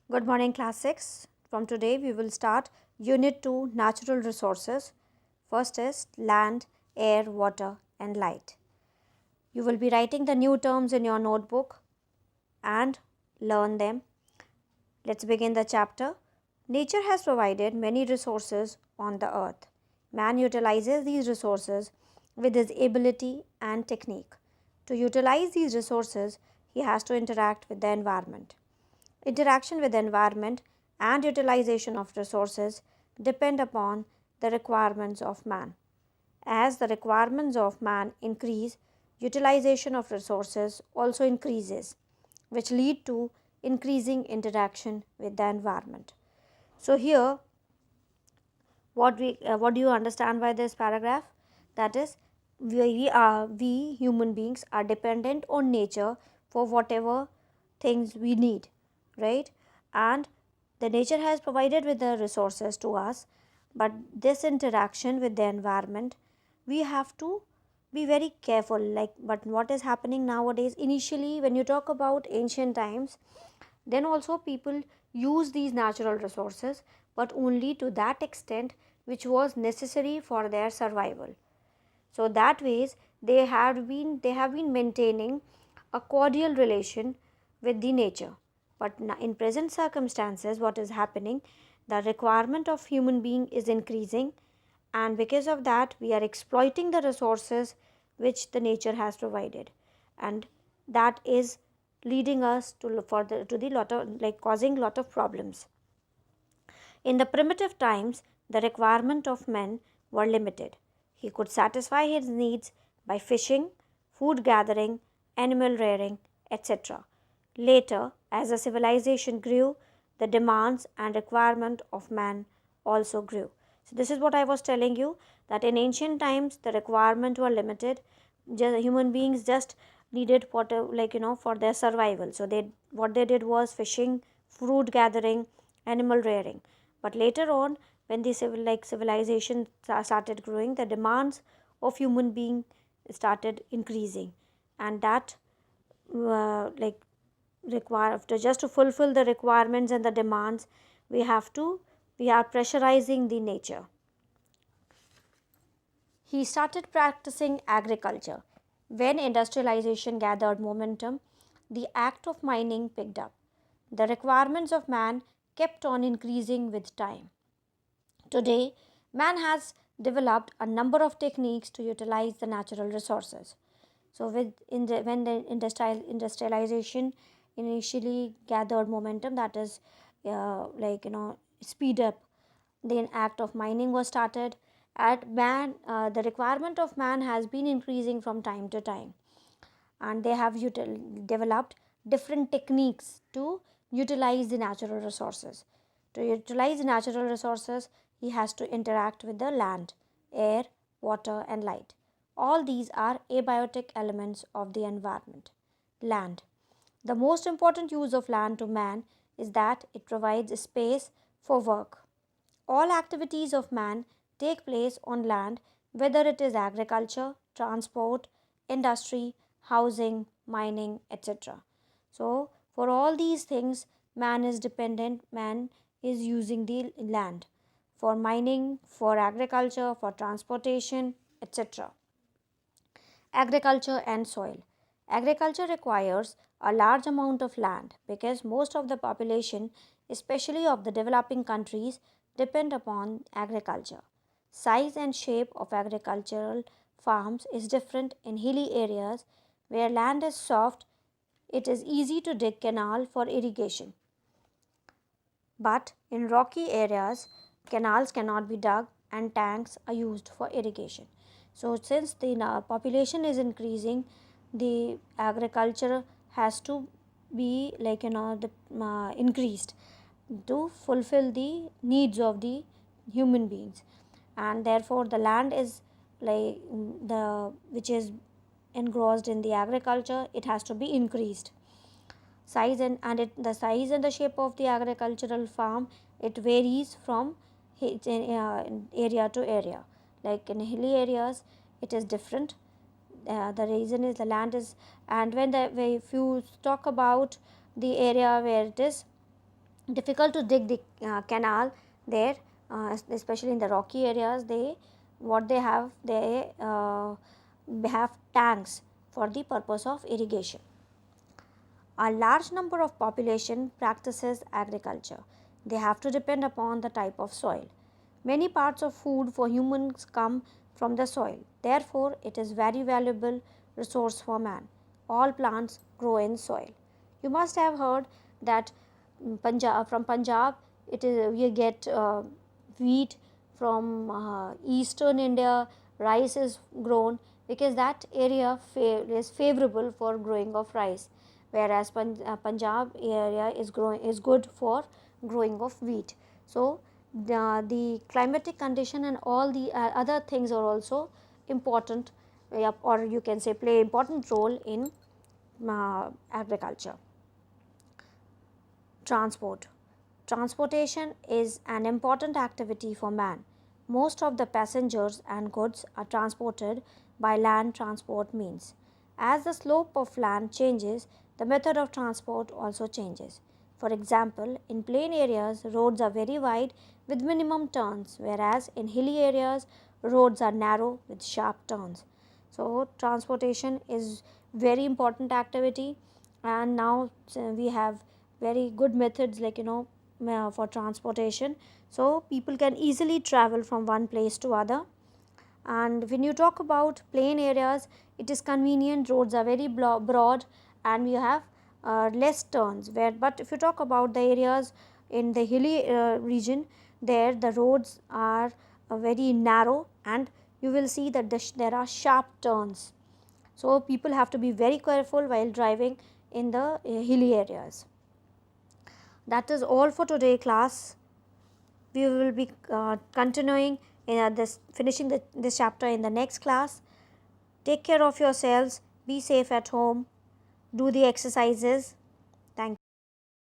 Good morning, class 6. From today, we will start Unit 2 Natural Resources. First is land, air, water, and light. You will be writing the new terms in your notebook and learn them. Let's begin the chapter. Nature has provided many resources on the earth. Man utilizes these resources with his ability and technique. To utilize these resources, he has to interact with the environment. Interaction with the environment and utilization of resources depend upon the requirements of man. As the requirements of man increase, utilization of resources also increases, which lead to increasing interaction with the environment. So here, what do you understand by this paragraph? That is, we human beings are dependent on nature for whatever things we need, right? And the nature has provided with the resources to us, but this interaction with the environment, we have to be very careful. Like, but what is happening nowadays? Initially, when you talk about ancient times, then also people use these natural resources, but only to that extent which was necessary for their survival. So that ways they have been maintaining a cordial relation with the nature. But in present circumstances, what is happening? The requirement of human being is increasing, and because of that, we are exploiting the resources which the nature has provided, and that is leading us to the lot of, like, causing lot of problems. In the primitive times, the requirement of men were limited. He could satisfy his needs by fishing, food gathering, animal rearing, etc. Later, as the civilization grew, the demands and requirement of man also grew. So this is what I was telling you, that in ancient times the requirement were limited. Human beings just needed water, for their survival. So they what they did was fishing, fruit gathering, animal rearing. But later on, when the civilization started growing, the demands of human being started increasing, and that like require just to fulfill the requirements and the demands, we are pressurizing the nature. He started practicing agriculture. When industrialization gathered momentum, the act of mining picked up. The requirements of man kept on increasing with time. Today, man has developed a number of techniques to utilize the natural resources. So, when the industrialization initially gathered momentum, that is, speed up, the act of mining was started. The requirement of man has been increasing from time to time, and they have developed different techniques to utilize the natural resources. To utilize natural resources, he has to interact with the land, air, water, and light. All these are abiotic elements of the environment. Land. The most important use of land to man is that it provides space for work. All activities of man take place on land, whether it is agriculture, transport, industry, housing, mining, etc. So, for all these things, man is dependent, man is using the land for mining, for agriculture, for transportation, etc. Agriculture and soil. Agriculture requires a large amount of land because most of the population, especially of the developing countries, depend upon agriculture. Size and shape of agricultural farms is different. In hilly areas where land is soft, it is easy to dig canal for irrigation. But in rocky areas, canals cannot be dug and tanks are used for irrigation. So, since the population is increasing, the agriculture has to be increased to fulfill the needs of the human beings, and therefore the land is the which is engrossed in the agriculture, it has to be increased. The size and the shape of the agricultural farm, it varies from area to area. Like in hilly areas it is different. The reason is the land is, and if you talk about the area where it is difficult to dig the canal there, especially in the rocky areas. What they have tanks for the purpose of irrigation. A large number of population practices agriculture. They have to depend upon the type of soil. Many parts of food for humans come from the soil. Therefore, it is very valuable resource for man. All plants grow in soil. You must have heard that from Punjab, it is we get wheat. From eastern India, rice is grown because that area is favorable for growing of rice, whereas Punjab area is good for growing of wheat. So the climatic condition and all the other things are also important, or you can say play important role in agriculture. Transport. Transportation is an important activity for man. Most of the passengers and goods are transported by land transport means. As the slope of land changes, the method of transport also changes. For example, in plain areas, roads are very wide with minimum turns, whereas in hilly areas, roads are narrow with sharp turns. So, transportation is very important activity, and now we have very good methods like for transportation, so people can easily travel from one place to other. And when you talk about plain areas, it is convenient, roads are very broad and we have less turns, but if you talk about the areas in the hilly region, there the roads are very narrow and you will see that there are sharp turns. So people have to be very careful while driving in the hilly areas. That is all for today class. We will be continuing in finishing this chapter in the next class. Take care of yourselves, be safe at home, do the exercises,